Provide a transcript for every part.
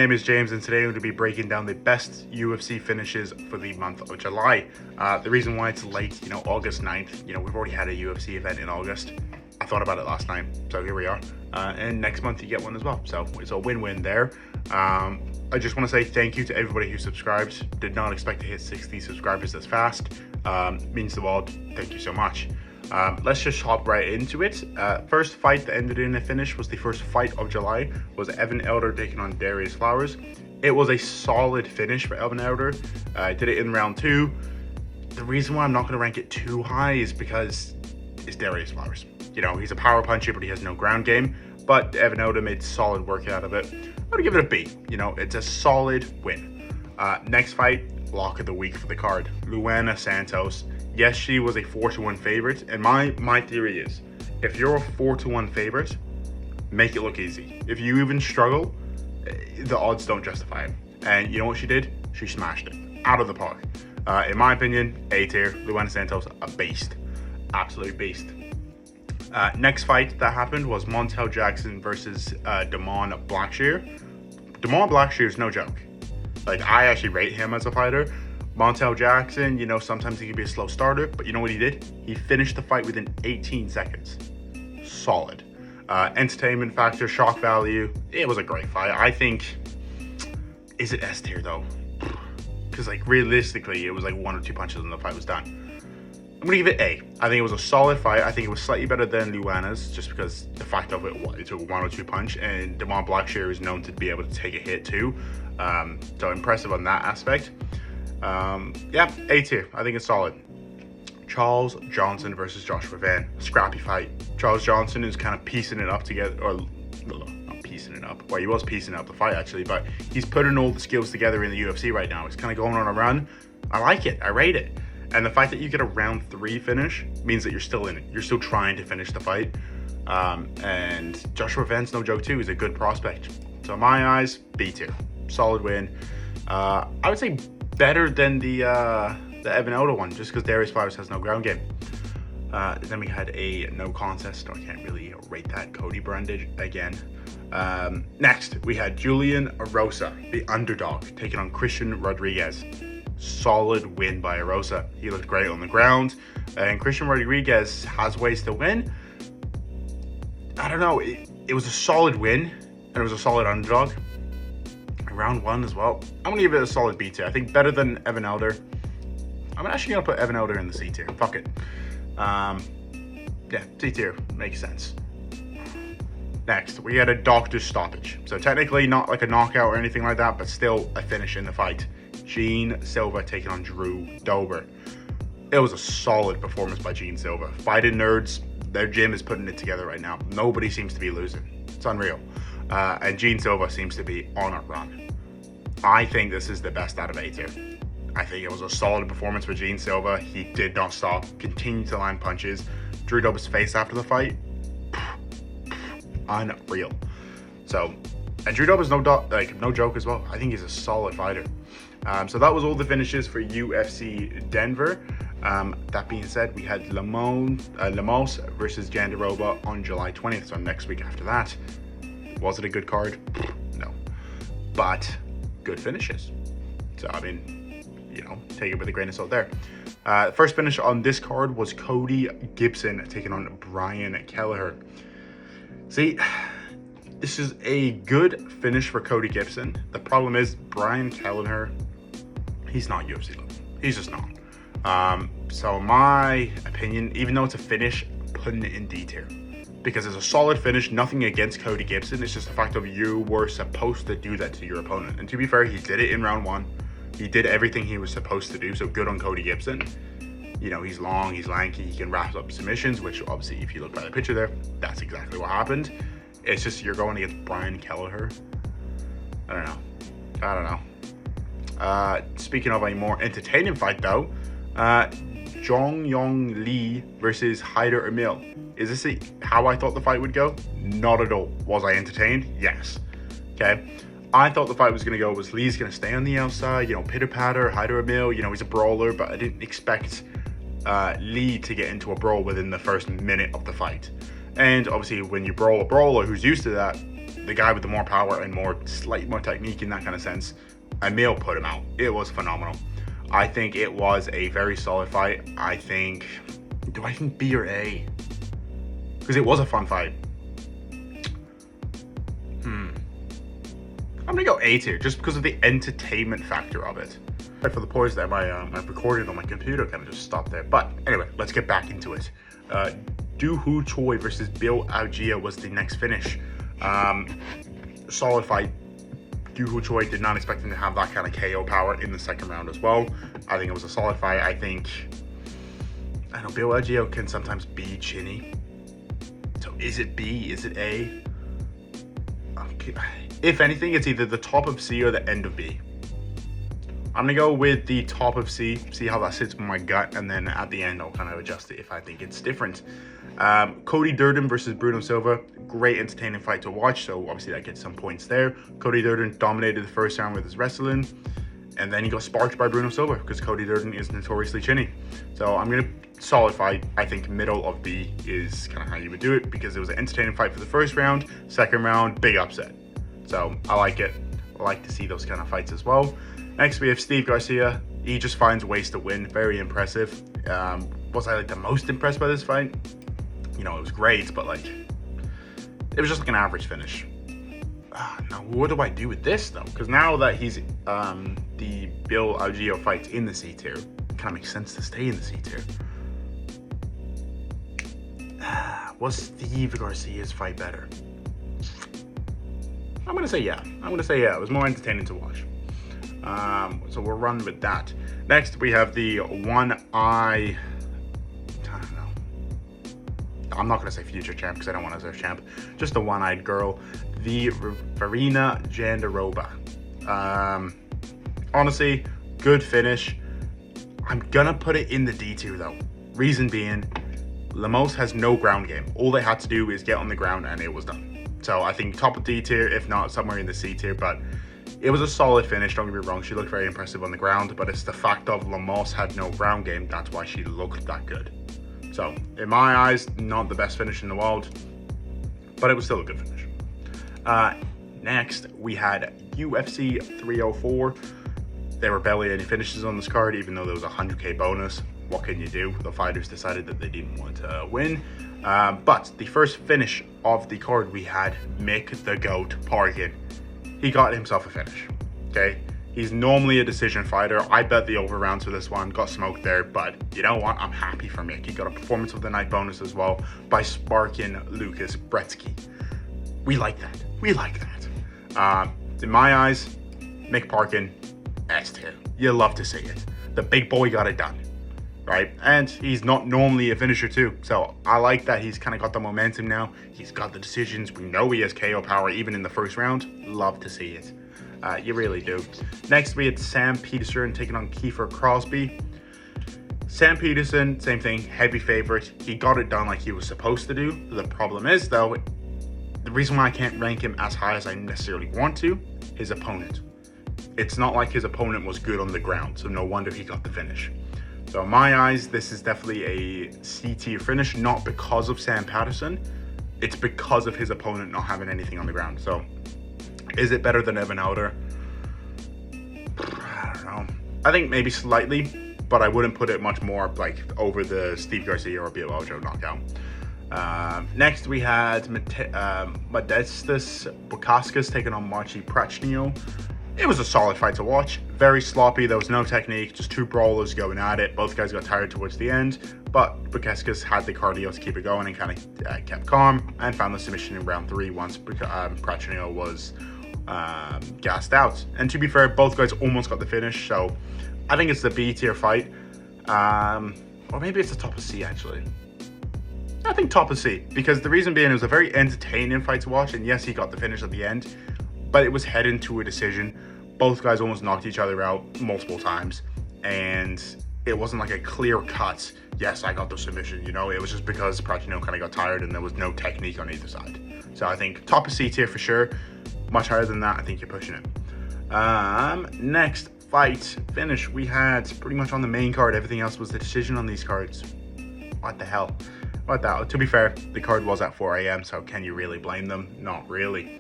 name is James, and today I'm going to be breaking down the best UFC finishes for the month of July. The reason why it's late, August 9th, we've already had a UFC event in August. I thought about it last night, so here we are. And next month you get one as well, so it's a win-win there. I just want to say thank you to everybody who subscribed. Did not expect to hit 60 subscribers this fast. Means the world. Thank you so much. Let's just hop right into it. First fight that ended in a finish was the first fight of July, was Evan Elder taking on Darius Flowers. It was a solid finish for Evan Elder. Did it in round 2. The reason why I'm not going to rank it too high is because it's Darius Flowers. He's a power puncher, but he has no ground game. But Evan Elder made solid work out of it. I'm going to give it a B. It's a solid win. Next fight, lock of the week for the card. Luana Santos. Yes, she was a 4-1 favorite, and my theory is, if you're a 4-1 favorite, make it look easy. If you even struggle, the odds don't justify it. And you know what she did? She smashed it out of the park. In my opinion, A tier. Luana Santos, a beast, absolute beast. Next fight that happened was Montel Jackson versus Damon Blackshear. Damon Blackshear is no joke. I actually rate him as a fighter. Montel Jackson, sometimes he can be a slow starter, but you know what he did? He finished the fight within 18 seconds. Solid. Entertainment factor, shock value. It was a great fight. I think, is it S tier though? Because realistically, it was 1 or 2 punches and the fight was done. I'm gonna give it A. I think it was a solid fight. I think it was slightly better than Luana's, just because the fact of it took a 1 or 2 punch, and Damon Blackshear is known to be able to take a hit too. So impressive on that aspect. Yeah, A tier. I think it's solid. Charles Johnson versus Joshua Van. Scrappy fight. Charles Johnson is kind of piecing it up together, or not piecing it up. Well, he was piecing up the fight actually, but he's putting all the skills together in the UFC right now. He's kind of going on a run. I like it. I rate it. And the fact that you get a round 3 finish means that you're still in it. You're still trying to finish the fight. And Joshua Van's no joke too. He's a good prospect. So in my eyes, B tier. Solid win. I would say better than the Evan Elder one, just because Darius Flowers has no ground game. Then we had a no contest. I can't really rate that. Cody Brundage again. Next, we had Julian Erosa, the underdog, taking on Christian Rodriguez. Solid win by Erosa. He looked great on the ground, and Christian Rodriguez has ways to win. I don't know. It was a solid win, and it was a solid underdog. Round 1 as well. I'm gonna give it a solid B tier. I think better than Evan Elder. I'm actually gonna put Evan Elder in the C tier. Fuck it. Yeah, C tier makes sense. Next, we had a doctor's stoppage. So technically not like a knockout or anything like that, but still a finish in the fight. Gene Silva taking on Drew Dober. It was a solid performance by Gene Silva. Fighting nerds, their gym is putting it together right now. Nobody seems to be losing. It's unreal. And Gene Silva seems to be on a run. I think this is the best out of A tier. I think it was a solid performance for Gene Silva. He did not stop, continued to land punches. Drew Dober's face after the fight, unreal. So, and Drew Dober's no joke as well. I think he's a solid fighter. So that was all the finishes for UFC Denver. That being said, we had Lemos versus Jandiroba on July 20th, so next week after that. Was it a good card? No. But good finishes. So, I mean, take it with a grain of salt there. First finish on this card was Cody Gibson taking on Brian Kelleher. See, this is a good finish for Cody Gibson. The problem is Brian Kelleher, he's not UFC level. He's just not. So in my opinion, even though it's a finish, putting it in D tier. Because it's a solid finish, nothing against Cody Gibson. It's just the fact of you were supposed to do that to your opponent. And to be fair, he did it in round 1. He did everything he was supposed to do, so good on Cody Gibson. He's long, he's lanky, he can wrap up submissions, which obviously, if you look by the picture there, that's exactly what happened. It's just you're going against Brian Kelleher. I don't know. Speaking of a more entertaining fight, though, Jong Yong Lee versus Haider Emil. Is this how I thought the fight would go? Not at all. Was I entertained? Yes. Okay. I thought the fight was going to go was Lee's going to stay on the outside, pitter patter, Haider Emil, he's a brawler, but I didn't expect Lee to get into a brawl within the first minute of the fight. And obviously when you brawl a brawler who's used to that, the guy with the more power and slightly more technique in that kind of sense, Emil put him out. It was phenomenal. I think it was a very solid fight. I think, do I think B or A? Because it was a fun fight. I'm gonna go A tier just because of the entertainment factor of it. For the pause there, my recording on my computer kind of just stopped there. But anyway, let's get back into it. Do Hoo Choi versus Bill Algea was the next finish. Solid fight. Do Hoo Choi did not expect him to have that kind of KO power in the second round as well. I think it was a solid fight. I know Bill Algea can sometimes be chinny. So is it B? Is it A? Okay. If anything, it's either the top of C or the end of B. I'm gonna go with the top of C, see how that sits with my gut, and then at the end I'll kind of adjust it if I think it's different. Cody Durden versus Bruno Silva, great entertaining fight to watch, so obviously that gets some points there. Cody Durden dominated the first round with his wrestling, and then he got sparked by Bruno Silva because Cody Durden is notoriously chinny. So I'm gonna solid fight. I think middle of B is kind of how you would do it because it was an entertaining fight for the first round. Second round, big upset. So I like it. I like to see those kind of fights as well. Next we have Steve Garcia. He just finds ways to win. Very impressive. Was I like the most impressed by this fight? You know, it was great, but like it was just like an average finish. Now what do I do with this though? Because now that he's the Bill Algea fights in the C tier, it kind of makes sense to stay in the C tier. Was Steve Garcia's fight better? I'm gonna say yeah. It was more entertaining to watch. So we'll run with that. Next, we have the one-eye. I don't know. I'm not gonna say future champ because I don't want to say champ. Just the one-eyed girl, the Verena Jandiroba. Honestly, good finish. I'm gonna put it in the D tier though. Reason being, Lemos has no ground game. All they had to do is get on the ground and it was done. So I think top of D tier, if not somewhere in the C tier, but it was a solid finish, don't get me wrong. She looked very impressive on the ground, but it's the fact of Lemos had no ground game. That's why she looked that good. So in my eyes, not the best finish in the world, but it was still a good finish. Next, we had UFC 304. There were barely any finishes on this card, even though there was a 100K bonus. What can you do? The fighters decided that they didn't want to win. But the first finish of the card, we had Mick the Goat Parkin. He got himself a finish, okay? He's normally a decision fighter. I bet the over rounds for this one, got smoked there, but you know what? I'm happy for Mick. He got a performance of the night bonus as well by sparking Lucas Brzeski. We like that. In my eyes, Mick Parkin, S tier. You love to see it. The big boy got it done. Right, and he's not normally a finisher too, so I like that he's kind of got the momentum now. He's got the decisions. We know he has KO power even in the first round. Love to see it. You really do. Next, we had Sam Peterson taking on Kiefer Crosby. Sam Peterson, same thing, heavy favorite. He got it done like he was supposed to do. The problem is though, the reason why I can't rank him as high as I necessarily want to, his opponent. It's not like his opponent was good on the ground, so no wonder he got the finish. So in my eyes, this is definitely a C tier finish, not because of Sam Patterson. It's because of his opponent not having anything on the ground. So is it better than Evan Elder? I don't know. I think maybe slightly, but I wouldn't put it much more like over the Steve Garcia or Bill Algea knockout. Next, we had Modestas Bukauskas taking on Marci Prachnio. It was a solid fight to watch. Very sloppy. There was no technique. Just two brawlers going at it. Both guys got tired towards the end, but Bukauskas had the cardio to keep it going and kind of kept calm and found the submission in round 3 once Prachnio was gassed out. And to be fair, both guys almost got the finish. So I think it's the B tier fight, or maybe it's the top of C actually. I think top of C, because the reason being it was a very entertaining fight to watch, and yes, he got the finish at the end, but it was heading to a decision. Both guys almost knocked each other out multiple times, and it wasn't like a clear cut, yes, I got the submission, you know, it was just because Prachnio kind of got tired and there was no technique on either side. So I think top of C tier for sure. Much higher than that, I think you're pushing it. Next fight finish we had pretty much on the main card. Everything else was the decision on these cards. What the hell? About that. To be fair, the card was at 4 a.m., so can you really blame them? Not really.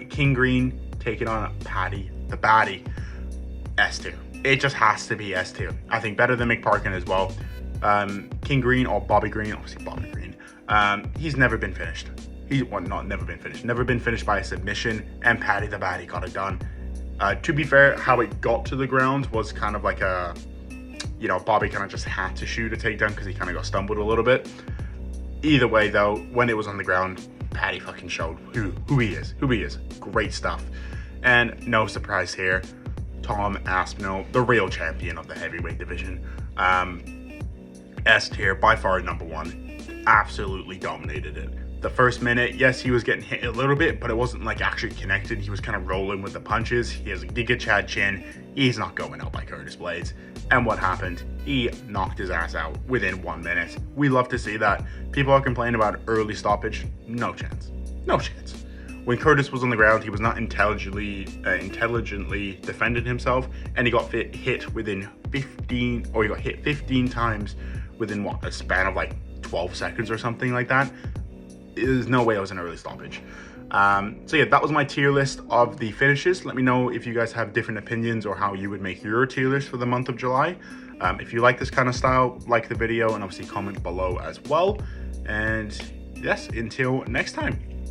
King Green taking on Paddy the Baddy. S2. It just has to be S2. I think better than McParkin as well. King Green or Bobby Green, obviously Bobby Green. He's never been finished. Never been finished. Never been finished by a submission, and Paddy the Baddy got it done. To be fair, how it got to the ground was kind of like a, Bobby kind of just had to shoot a takedown because he kind of got stumbled a little bit. Either way, though, when it was on the ground, Paddy fucking showed who he is. Great stuff. And no surprise here, Tom Aspinall, the real champion of the heavyweight division. S tier, by far number one. Absolutely dominated it. The first minute, yes, he was getting hit a little bit, but it wasn't like actually connected. He was kind of rolling with the punches. He has a Giga Chad chin. He's not going out by Curtis Blades. And what happened? He knocked his ass out within 1 minute. We love to see that. People are complaining about early stoppage. No chance. No chance. When Curtis was on the ground, he was not intelligently defending himself, and he got hit within 15 times within a span of like 12 seconds or something like that. There's no way it was an early stoppage. So yeah, that was my tier list of the finishes. Let me know if you guys have different opinions or how you would make your tier list for the month of July. If you like this kind of style, like the video and obviously comment below as well. And yes, until next time.